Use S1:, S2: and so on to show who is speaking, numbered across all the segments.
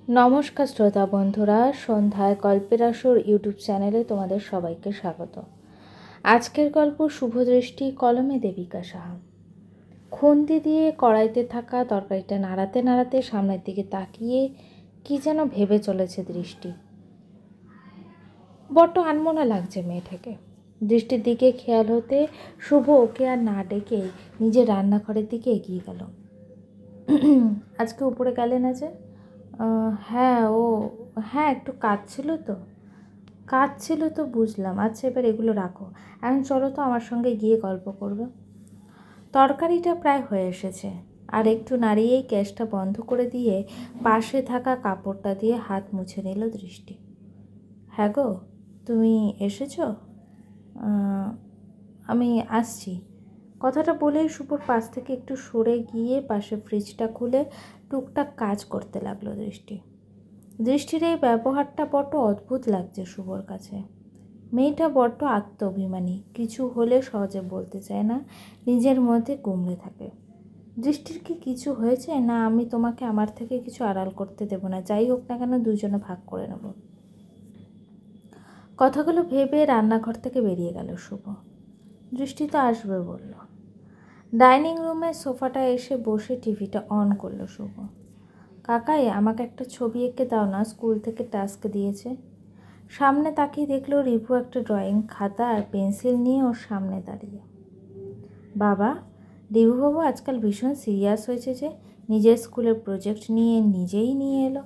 S1: নমস্কার শ্রোতা বন্ধুরা, সন্ধ্যায় গল্পের আসর ইউটিউব চ্যানেলে তোমাদের সবাইকে স্বাগত। আজকের গল্প শুভদৃষ্টি, কলমে দেবিকা সাহা। খুন্তি দিয়ে কড়াইতে থাকা তরকারিটা নাড়াতে নাড়াতে সামনের দিকে তাকিয়ে কি যেন ভেবে চলেছে দৃষ্টি। বড্ড আনমনা লাগছে মেয়েটাকে। দৃষ্টির দিকে খেয়াল হতে শুভ ওকে আর না ডেকে নিজের রান্নাঘরের দিকে এগিয়ে গেল। আজকে উপরে গেলে না যে? হ্যাঁ, একটু কাজ ছিল তো বুঝলাম। আচ্ছা, এবার এগুলো রাখো, এখন চলো তো আমার সঙ্গে গিয়ে গল্প করবে। তরকারিটা প্রায় হয়ে এসেছে, আর একটু নাড়িয়েই গ্যাসটা বন্ধ করে দিয়ে পাশে থাকা কাপড়টা দিয়ে হাত মুছে নিল দৃষ্টি। হ্যাঁ গো, তুমি এসেছো? আমি আসছি। কথাটা বলেই শুভর পাশ থেকে একটু সরে গিয়ে পাশে ফ্রিজটা খুলে টুকটাক কাজ করতে লাগলো দৃষ্টির এই ব্যবহারটা বড্ড অদ্ভুত লাগছে শুভর কাছে। মেয়েটা বড্ড আত্মঅভিমানী, কিছু হলে সহজে বলতে চায় না, নিজের মধ্যে গুমড়ে থাকে। দৃষ্টির কি কিছু হয়েছে? না, আমি তোমাকে আমার থেকে কিছু আড়াল করতে দেব না, যাই হোক না কেন দুজনে ভাগ করে নেব। কথাগুলো ভেবে রান্নাঘর থেকে বেরিয়ে গেল শুভ। দৃষ্টি তো আসবে বলল। ডাইনিং রুমের সোফাটা এসে বসে টিভিটা অন করলো শুভ। কাকাই, আমাকে একটা ছবি এঁকে দাও না, স্কুল থেকে টাস্ক দিয়েছে। সামনে তাকিয়ে দেখলো রিভু একটা ড্রয়িং খাতা আর পেন্সিল নিয়ে ওর সামনে দাঁড়িয়ে। বাবা, রিভুবাবু আজকাল ভীষণ সিরিয়াস হয়েছে যে, নিজের স্কুলের প্রজেক্ট নিয়ে নিজেই নিয়ে এলো।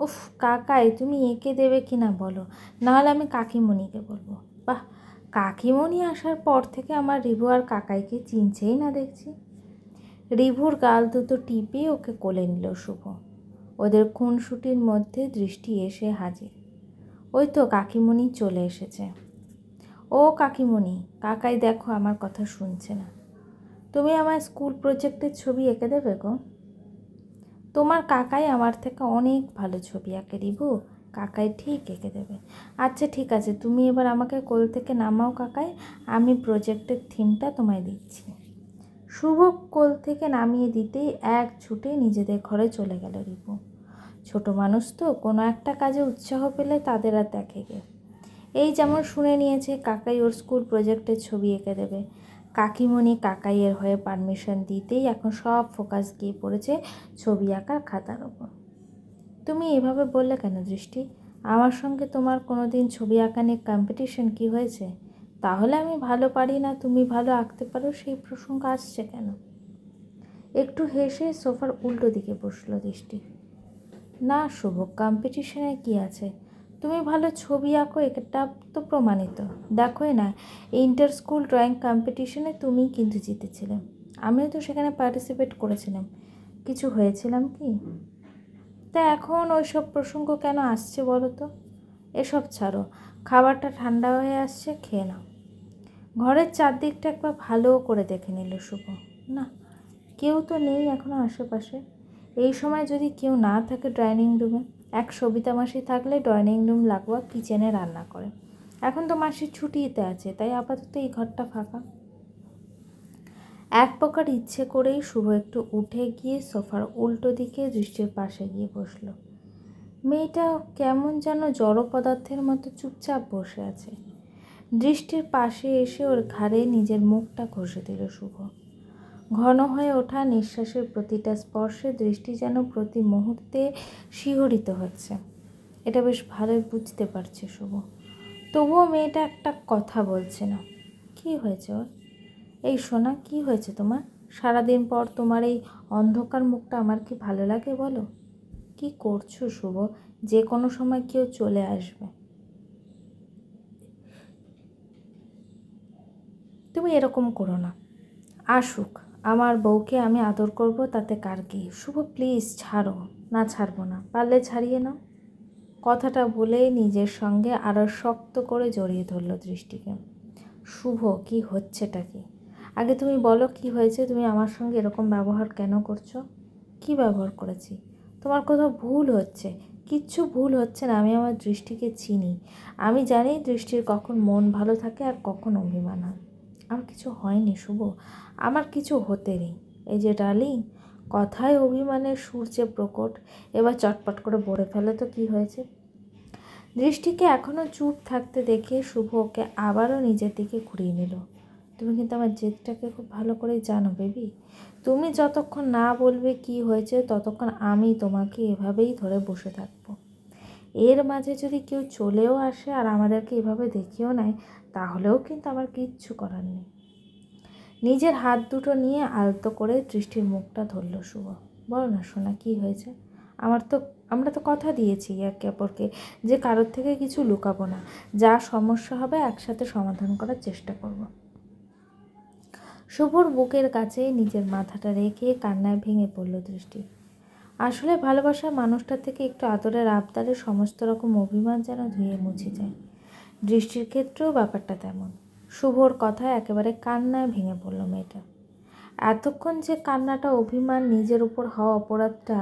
S1: উফ কাকাই, তুমি এঁকে দেবে কি না বলো, নাহলে আমি কাকিমণিকে বলবো। বাহ, কাকিমণি আসার পর থেকে আমার রিভু আর কাকাইকে চিনছেই না দেখছি। রিভুর গাল দুটো টিপে ওকে কোলে নিল শুভ। ওদের খুনসুটির মধ্যে দৃষ্টি এসে হাজির। ওই তো কাকিমণি চলে এসেছে। ও কাকিমণি, কাকাই দেখো আমার কথা শুনছে না। তুমি আমার স্কুল প্রজেক্টের ছবি এঁকে দেবে গো? তোমার কাকাই আমার থেকে অনেক ভালো ছবি আঁকে রিভু, কাকাই ঠিক এঁকে দেবে। আচ্ছা ঠিক আছে, তুমি এবার আমাকে কোল থেকে নামাও কাকাই, আমি প্রজেক্টের থিমটা তোমায় দিচ্ছি। শুভ কোল থেকে নামিয়ে দিতেই এক ছুটে নিজেদের ঘরে চলে গেল রিভু। ছোট মানুষ তো, কোনো একটা কাজে উৎসাহ পেলে তাদের আর দেখে গে। এই যেমন শুনে নিয়েছে কাকাই ওর স্কুল প্রজেক্টের ছবি এঁকে দেবে। কাকিমণি কাকাইয়ের হয়ে পারমিশন দিতেই এখন সব ফোকাস গিয়ে পড়েছে ছবি আঁকার খাতার ওপর। তুমি এভাবে বললে কেন দৃষ্টি? আমার সঙ্গে তোমার কোনো দিন ছবি আঁকা নিয়ে কম্পিটিশন কি হয়েছে? তাহলে আমি ভালো পারি না, তুমি ভালো আঁকতে পারো, সেই প্রসঙ্গ আসছে কেন? একটু হেসে সোফার উল্টো দিকে বসলো দৃষ্টি। না শুভ, কম্পিটিশনে কি আছে? তুমি ভালো ছবি আঁকো এটা তো প্রমাণিত। দেখোই না, ইন্টার স্কুল ড্রয়িং কম্পিটিশনে তুমিই কিন্তু জিতেছিলে। আমিও তো সেখানে পার্টিসিপেট করেছিলাম। কিছু হয়েছিলাম কি? তা এখন ওইসব প্রসঙ্গ কেন আসছে বলো তো? এসব ছাড়ো, খাবারটা ঠান্ডা হয়ে আসছে, খেয়ে নাও। ঘরের চারদিকটা একবার ভালো করে দেখে নিল শুভ। না, কেউ তো নেই এখনও আশেপাশে। এই সময় যদি কেউ না থাকে ডাইনিং রুমে, এক সবিতা মাসি থাকলে ডাইনিং রুম লাগোয়া কিচেনে রান্না করে। এখন তো মাসির ছুটিতে আছে, তাই আপাতত এই ঘরটা ফাঁকা। এক প্রকার ইচ্ছে করেই শুভ একটু উঠে গিয়ে সোফার উল্টো দিকে দৃষ্টির পাশে গিয়ে বসল। মেয়েটা কেমন যেন জড় পদার্থের মতো চুপচাপ বসে আছে। দৃষ্টির পাশে এসে ওর ঘাড়ে নিজের মুখটা ঘষে দিল শুভ। ঘন হয়ে ওঠা নিঃশ্বাসের প্রতিটা স্পর্শে দৃষ্টি যেন প্রতি মুহূর্তে শিহরিত হচ্ছে। এটা বেশ ভালোই বুঝতে পারছে শুভ। তবুও মেয়েটা একটা কথা বলছে না। কি হয়েছে ওর? এই সোনা, কি হয়েছে তোমার? সারাদিন পর তোমার এই অন্ধকার মুখটা আমার কি ভালো লাগে বলো? কি করছো শুভ? যে কোনো সময় কেউ চলে আসবে। তুমি এরকম করো না। আসুক, আমার বউকে আমি আদর করব, তাতে কার কি? শুভ প্লিজ ছাড়ো। না, ছাড়বো না, পারলে ছাড়িয়ে নাও। কথাটা বলে নিজের সঙ্গে আরও শক্ত করে জড়িয়ে ধরল দৃষ্টিকে। শুভ, কি হচ্ছেটা কি? আগে তুমি বলো কি হয়েছে, তুমি আমার সঙ্গে এরকম ব্যবহার কেন করছো? কি ব্যবহার করেছি? তোমার কোথাও ভুল হচ্ছে। কিচ্ছু ভুল হচ্ছে না, আমি আমার দৃষ্টিকে চিনি। আমি জানি দৃষ্টির কখন মন ভালো থাকে আর কখন অভিমান হয়। আমার কিছু হয়নি শুভ, আমার কিছু হতে নেই। এই যে ডার্লিং, কথায় অভিমানের সুর যে প্রকট, এবার চটপট করে বলে ফেলে তো কী হয়েছে। দৃষ্টিকে এখনও চুপ থাকতে দেখে শুভ ওকে আবারও নিজের দিকে ঘুরিয়ে নিল। তুমি কিন্তু আমার জেদটাকে খুব ভালো করেই জানো বেবি। তুমি যতক্ষণ না বলবে কি হয়েছে ততক্ষণ আমি তোমাকে এভাবেই ধরে বসে থাকবো। এর মাঝে যদি কেউ চলেও আসে আর আমাদেরকে এভাবে দেখিও নেয়, তাহলেও কিন্তু আমার কিচ্ছু করার নেই। নিজের হাত দুটো নিয়ে আলতো করে দৃষ্টির মুখটা ধরল শুভ। বলো না সোনা, কী হয়েছে? আমরা তো কথা দিয়েছি একে অপরকে যে কারোর থেকে কিছু লুকাবো না। যা সমস্যা হবে একসাথে সমাধান করার চেষ্টা করব। শুভর বুকের কাছে নিজের মাথাটা রেখে কান্নায় ভেঙে পড়ল দৃষ্টি। আসলে ভালোবাসার মানুষটার থেকে একটু আদরের আবদারের সমস্ত রকম অভিমান যেন ধুয়ে মুছে যায়। দৃষ্টির ক্ষেত্রেও ব্যাপারটা তেমন। শুভর কথায় একেবারে কান্নায় ভেঙে পড়ল মেয়েটা। এতক্ষণ যে কান্নাটা অভিমান, নিজের উপর হওয়া অপরাধটা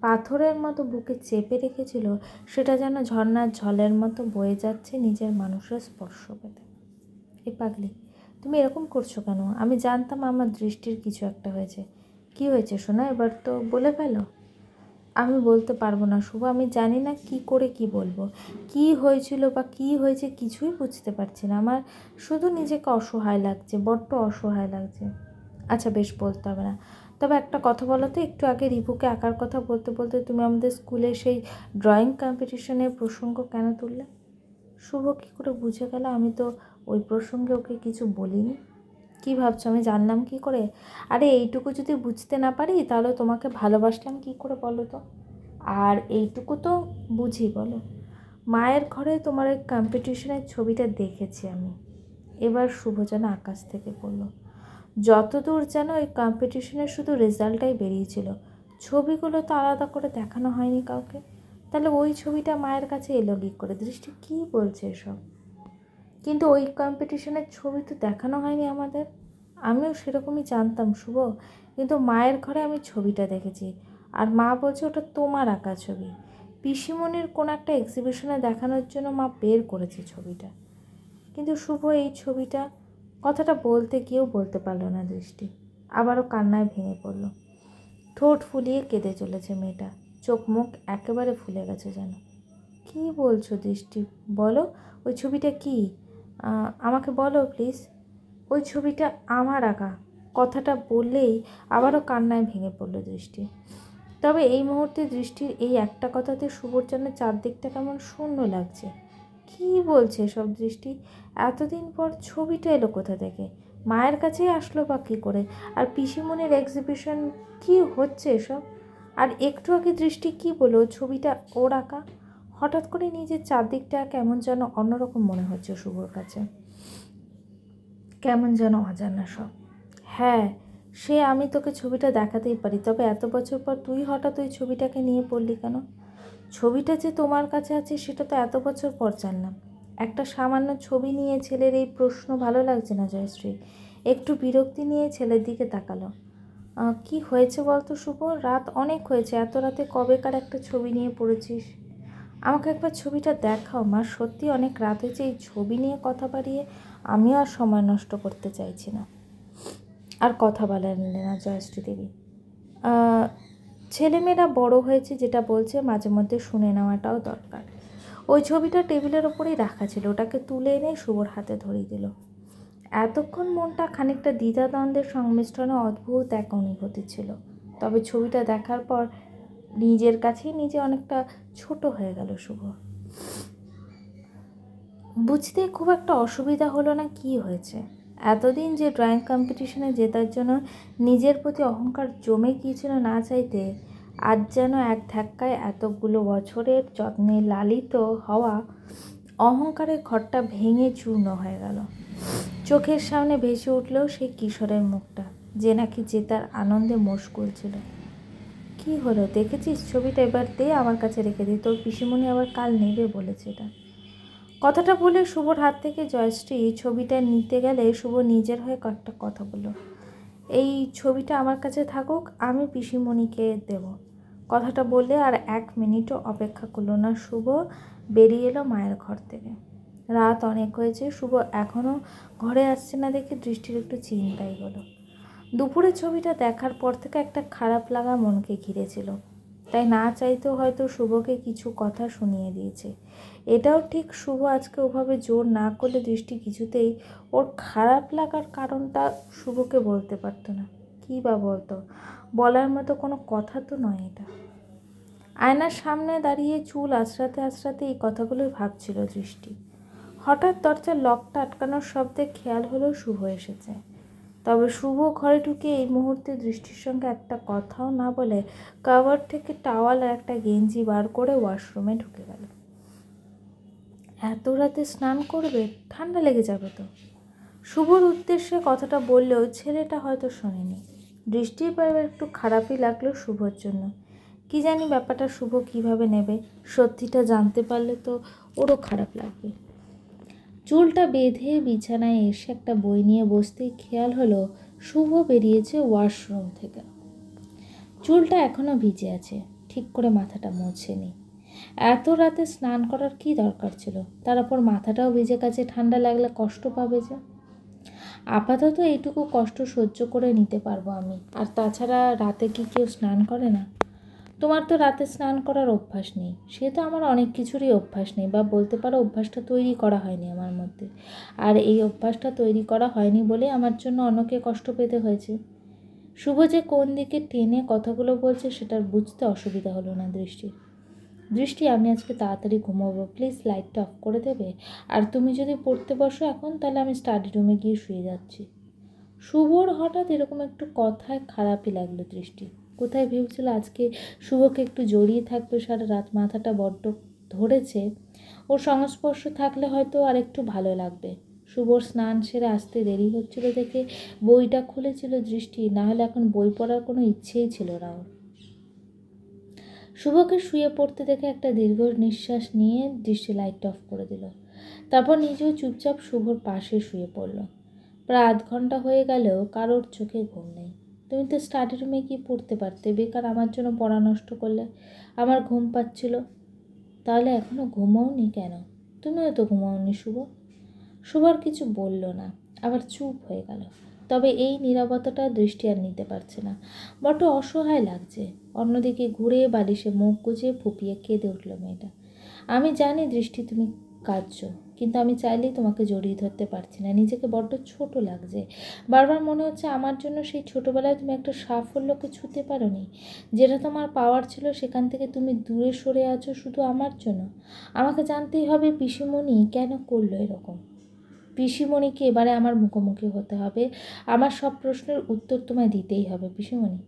S1: পাথরের মতো বুকে চেপে রেখেছিল, সেটা যেন ঝর্ণার ঝলের মতো বয়ে যাচ্ছে নিজের মানুষের স্পর্শ পেতে। এই পাগলি, তুমি এরকম করছো কেন? আমি জানতাম আমার দৃষ্টির কিছু একটা হয়েছে। কি হয়েছে শোনা, এবার তো বলে ফেলো। আমি বলতে পারবো না শুভ, আমি জানি না কি করে কি বলবো। কি হয়েছিল বা কি হয়েছে কিছুই বুঝতে পারছি না। আমার শুধু নিজেকে অসহায় লাগছে, বড্ড অসহায় লাগছে। আচ্ছা বেশ, বলতে হবে না। তবে একটা কথা বলো তো, একটু আগে রিপুকে আঁকার কথা বলতে বলতে তুমি আমাদের স্কুলে সেই ড্রয়িং কম্পিটিশনের প্রসঙ্গ কেন তুললে? শুভ কী করে বুঝে গেল আমি তো ওই প্রসঙ্গে ওকে কিছু বলিনি? কী ভাবছো আমি জানলাম কি করে? আরে এইটুকু যদি বুঝতে না পারি তাহলে তোমাকে ভালোবাসলাম কি করে বলো তো? আর এইটুকু তো বুঝি বলো। মায়ের ঘরে তোমার ওই কম্পিটিশনের ছবিটা দেখেছি আমি। এবার শুভ যেন আকাশ থেকে পড়লো। যতদূর যেন ওই কম্পিটিশনের শুধু রেজাল্টটাই বেরিয়েছিল, ছবিগুলো তো আলাদা করে দেখানো হয়নি কাউকে। তাহলে ওই ছবিটা মায়ের কাছে এলো কী করে? দৃষ্টি কী বলছে এসব? কিন্তু ওই কম্পিটিশনের ছবি তো দেখানো হয়নি আমাদের। আমিও সেরকমই জানতাম শুভ, কিন্তু মায়ের ঘরে আমি ছবিটা দেখেছি আর মা বলছে ওটা তোমার আঁকা ছবি। পিসিমণির কোনো একটা এক্সিবিশনে দেখানোর জন্য মা বের করেছে ছবিটা। কিন্তু শুভ এই ছবিটা, কথাটা বলতে গিয়েও বলতে পারল না দৃষ্টি। আবারও কান্নায় ভেঙে পড়ল। ঠোঁট ফুলিয়ে কেঁদে চলেছে মেয়েটা, চোখ মুখ একেবারে ফুলে গেছে যেন। কী বলছো দৃষ্টি, বলো ওই ছবিটা কী? আমাকে বলো প্লিজ। ওই ছবিটা আমার আঁকা। কথাটা বললেই আবারও কান্নায় ভেঙে পড়ল দৃষ্টি। তবে এই মুহূর্তে দৃষ্টির এই একটা কথাতে শুভর যেন চারদিকটা কেমন শূন্য লাগছে। কী বলছে সব দৃষ্টি? এতদিন পর ছবিটা এলো কোথা থেকে? মায়ের কাছেই আসলো বা কী করে? আর পিসিমণির এক্সিবিশন, কী হচ্ছে এসব? আর একটু আগে দৃষ্টি কী বললো ছবিটা ওর আঁকা? হঠাৎ করে নিজের চারদিকটা কেমন যেন অন্যরকম মনে হচ্ছে শুভর কাছে, কেমন যেন অজানা সব। হ্যাঁ, সে আমি তোকে ছবিটা দেখাতেই পারি, তবে এত বছর পর তুই হঠাৎ ওই ছবিটাকে নিয়ে পড়লি কেন? ছবিটা যে তোমার কাছে আছে সেটা তো এত বছর পর জানলাম। একটা সামান্য ছবি নিয়ে ছেলের এই প্রশ্ন ভালো লাগছে না জয়শ্রী। একটু বিরক্তি নিয়ে ছেলের দিকে তাকালো। কি হয়েছে বলতো শুভ? রাত অনেক হয়েছে, এত রাতে কবেকার একটা ছবি নিয়ে পড়েছিস? আমাকে একবার ছবিটা দেখাও মা, সত্যি অনেক রাত হয়েছে, এই ছবি নিয়ে কথা বাড়িয়ে আমিও আর সময় নষ্ট করতে চাইছি না। আর কথা বলেন না জয়শ্রী দেবী। ছেলেমেয়েরা বড় হয়েছে, যেটা বলছে মাঝে মধ্যে শুনে নেওয়াটাও দরকার। ওই ছবিটা টেবিলের ওপরেই রাখা ছিল, ওটাকে তুলে এনে শুভর হাতে ধরিয়ে দিল। এতক্ষণ মনটা খানিকটা দ্বিধাদ্বন্দ্বের সংমিশ্রণে অদ্ভুত এক অনুভূতি ছিল। তবে ছবিটা দেখার পর নিজের কাছেই নিজে অনেকটা ছোট হয়ে গেল শুভ। বুঝতে খুব একটা অসুবিধা হলো না কি হয়েছে। এতদিন যে ড্রয়িং কম্পিটিশনে জেতার জন্য নিজের প্রতি অহংকার জমে গিয়েছিল না চাইতে, আজ যেন এক ধাক্কায় এতগুলো বছরের যত্নে লালিত হওয়া অহংকারের ঘরটা ভেঙে চূর্ণ হয়ে গেল। চোখের সামনে ভেসে উঠলেও সেই কিশোরের মুখটা, যে নাকি জেতার আনন্দে মশগুল ছিল। কী হলো দেখেছিস ছবিটা? এবার দে আমার কাছে রেখে দিই, তোর পিসিমণি আবার কাল নেবে বলেছে এটা। কথাটা বলে শুভর হাত থেকে জয়শ্রী ছবিটা নিতে গেলে শুভ নিজের হয়ে কয়েকটা কথা বলল। এই ছবিটা আমার কাছে থাকুক, আমি পিসিমণিকে দেব। কথাটা বললে আর 1 মিনিটও অপেক্ষা করলো না শুভ, বেরিয়ে এলো মায়ের ঘর থেকে। রাত অনেক হয়েছে, শুভ এখনও ঘরে আসছে না দেখে দৃষ্টির একটু চিন্তাই হলো। দুপুরে ছবিটা দেখার পর থেকে একটা খারাপ লাগা মনকে ঘিরেছিল, তাই না চাইতেও হয়তো শুভকে কিছু কথা শুনিয়ে দিয়েছে। এটাও ঠিক, শুভ আজকে ওভাবে জোর না করলে দৃষ্টি কিছুতেই ওর খারাপ লাগার কারণটা শুভকে বলতে পারতো না। কী বা বলতো, বলার মতো কোনো কথা তো নয় এটা। আয়নার সামনে দাঁড়িয়ে চুল আঁচড়াতে আঁচড়াতে এই কথাগুলোই ভাবছিল দৃষ্টি। হঠাৎ দরজার লকটা আটকানোর শব্দে খেয়াল হলো শুভ এসেছে। তবে শুভ ঘরে ঢুকে এই মুহূর্তে দৃষ্টির সঙ্গে একটা কথাও না বলে কাভার থেকে টাওয়াল আর একটা গেঞ্জি বার করে ওয়াশরুমে ঢুকে গেল। এত রাতে স্নান করবে, ঠান্ডা লেগে যাবে তো। শুভর উদ্দেশ্যে কথাটা বললেও ছেলেটা হয়তো শোনেনি। দৃষ্টির বাইরে একটু খারাপই লাগলো শুভর জন্য। কি জানি ব্যাপারটা শুভ কিভাবে নেবে, সত্যিটা জানতে পারলে তো ওরও খারাপ লাগবে। চুলটা বেঁধে বিছানায় এসে একটা বই নিয়ে বসতেই খেয়াল হলো শুভ বেরিয়েছে ওয়াশরুম থেকে। চুলটা এখনও ভিজে আছে, ঠিক করে মাথাটা মোছেনি। এত রাতে স্নান করার কি দরকার ছিল? তার উপর মাথাটাও ভিজে গেছে, ঠান্ডা লাগলে কষ্ট পাবে যে। আপাতত এইটুকু কষ্ট সহ্য করে নিতে পারবো আমি। আর তাছাড়া রাতে কি কেউ স্নান করে না? তোমার তো রাতে স্নান করার অভ্যাস নেই, সে তো আমার অনেক কিছুরই অভ্যাস নেই, বা বলতে পারো অভ্যাসটা তৈরি করা হয়নি আমার মধ্যে। আর এই অভ্যাসটা তৈরি করা হয়নি বলে আমার জন্য অন্যকে কষ্ট পেতে হয়েছে। শুভ যে কোন দিকে টেনে কথাগুলো বলছে সেটা বুঝতে অসুবিধা হলো না দৃষ্টির। দৃষ্টি, আমি আজকে তাড়াতাড়ি ঘুমোবো, প্লিজ লাইটটা অফ করে দেবে? আর তুমি যদি পড়তে বসো এখন, তাহলে আমি স্টাডি রুমে গিয়ে শুয়ে যাচ্ছি। শুভর হঠাৎ এরকম একটু কথায় খারাপই লাগলো দৃষ্টি। কোথায় ভেবেছিল আজকে শুভকে একটু জড়িয়ে থাকবে সারা রাত, মাথাটা বড্ড ধরেছে, ওর সংস্পর্শ থাকলে হয়তো আর একটু ভালো লাগবে। শুভর স্নান সেরে আসতে দেরি হচ্ছিল দেখে বইটা খুলেছিল দৃষ্টি, নাহলে এখন বই পড়ার কোনো ইচ্ছেই ছিল না ওর। শুভকে শুয়ে পড়তে দেখে একটা দীর্ঘ নিঃশ্বাস নিয়ে দৃষ্টি লাইটটা অফ করে দিল। তারপর নিজেও চুপচাপ শুভর পাশে শুয়ে পড়ল। প্রায় আধ ঘন্টা হয়ে গেলেও কারোর চোখে ঘুম নেই। তুমি তো স্টাডি রুমে গিয়ে পড়তে পারতে, বেকার আমার জন্য পড়া নষ্ট করলে। আমার ঘুম পাচ্ছিল। তাহলে এখনও ঘুমাওনি কেন? তুমিও তো ঘুমাওনি শুভ। শুভর কিছু বলল না, আবার চুপ হয়ে গেল। তবে এই নীরবতাটা দৃষ্টি আর নিতে পারছে না, বড্ড অসহায় লাগছে। অন্যদিকে ঘুরে বালিশে মুখ গুজে ফুপিয়ে কেঁদে উঠল মেয়েটা। আমি জানি দৃষ্টি তুমি কাঁদছো, কিন্তু আমি চাইলেই তোমাকে জড়িয়ে ধরতে পারছি না, নিজেকে বড্ড ছোট লাগছে। বারবার মনে হচ্ছে আমার জন্য সেই ছোটোবেলায় তুমি একটা সাফল্যকে ছুঁতে পারোনি, যেটা তোমার পাওয়ার ছিল সেখান থেকে তুমি দূরে সরে আছো শুধু আমার জন্য। আমাকে জানতেই হবে পিসিমণি কেন করলো এরকম। পিসিমণিকে এবারে আমার মুখোমুখি হতে হবে, আমার সব প্রশ্নের উত্তর তোমায় দিতেই হবে পিসিমণি।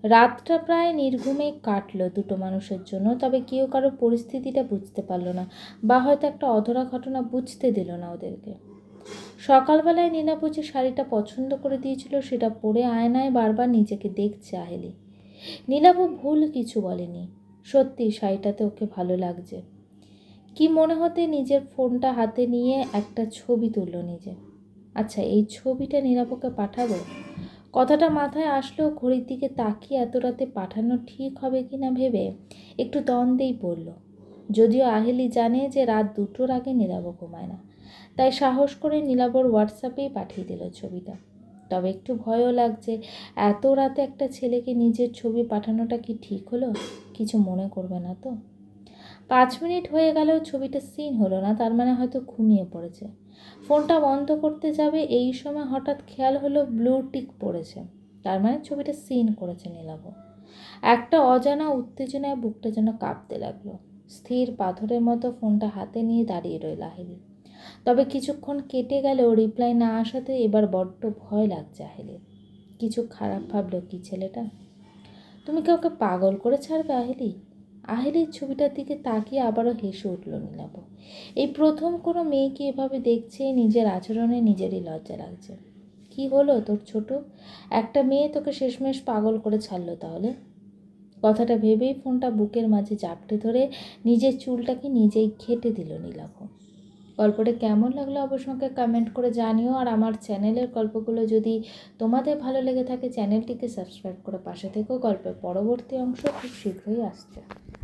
S1: রাতটা প্রায় নির্ঘুমেই কাটলো দুটো মানুষের জন্য, তবে কেউ কারো পরিস্থিতিটা বুঝতে পারলো না, বা হয়তো একটা অধরা ঘটনা বুঝতে দিল না ওদেরকে। সকালবেলায় নীলাপু যে শাড়িটা পছন্দ করে দিয়েছিল সেটা পরে আয়নায় বারবার নিজেকে দেখছে আহেলি। নীলাপু ভুল কিছু বলেনি, সত্যি শাড়িটাতে ওকে ভালো লাগছে। কি মনে হতে নিজের ফোনটা হাতে নিয়ে একটা ছবি তুলল নিজে। আচ্ছা, এই ছবিটা নীলাপুকে পাঠাবো? কথাটা মাথায় আসলেও ঘড়ির দিকে তাকিয়ে এত রাতে পাঠানো ঠিক হবে কি না ভেবে একটু দ্বন্দ্বেই পড়ল। যদিও আহেলি জানে যে রাত 2টোর আগে নীলাব ঘুমায় না, তাই সাহস করে নীলাবর হোয়াটসঅ্যাপেই পাঠিয়ে দিল ছবিটা। তবে একটু ভয়ও লাগছে, এত রাতে একটা ছেলেকে নিজের ছবি পাঠানোটা কি ঠিক হলো? কিছু মনে করবে না তো? 5 মিনিট হয়ে গেলেও ছবিটা সিন হলো না, তার মানে হয়তো ঘুমিয়ে পড়েছে। ফোনটা বন্ধ করতে যাবে এই সময় হঠাৎ খেয়াল হলো ব্লু টিক পড়েছে, তার মানে ছবিটা সিন করেছে নীলাভ। একটা অজানা উত্তেজনায় বুকটা যেন কাঁপতে লাগলো। স্থির পাথরের মতো ফোনটা হাতে নিয়ে দাঁড়িয়ে রইল আহেলি। তবে কিছুক্ষণ কেটে গেলেও রিপ্লাই না আসাতে এবার বড্ড ভয় লাগছে আহেলির। কিছু খারাপ ভাবলো কি ছেলেটা? তুমি কাউকে পাগল করে ছাড়বে আহেলি? আহেলির ছবিটার দিকে তাকিয়ে আবারও হেসে উঠল নীলাভ। এই প্রথম কোনো মেয়েকে এভাবে দেখছে, নিজের আচরণে নিজেরই লজ্জা লাগছে। কি হলো তোর ছোট? একটা মেয়ে তোকে শেষমেশ পাগল করে ছাড়লো তাহলে? কথাটা ভেবেই ফোনটা বুকের মাঝে জাপটে ধরে নিজের চুলটাকে নিজেই ঘেঁটে দিল নীলাভ। গল্পটা কেমন লাগলো অবশ্যই আমাকে কমেন্ট করে জানিও। আর আমার চ্যানেলের গল্পগুলো যদি তোমাদের ভালো লেগে থাকে চ্যানেলটিকে সাবস্ক্রাইব করে পাশে থেকেও, গল্পের পরবর্তী অংশ খুব শীঘ্রই আসছে।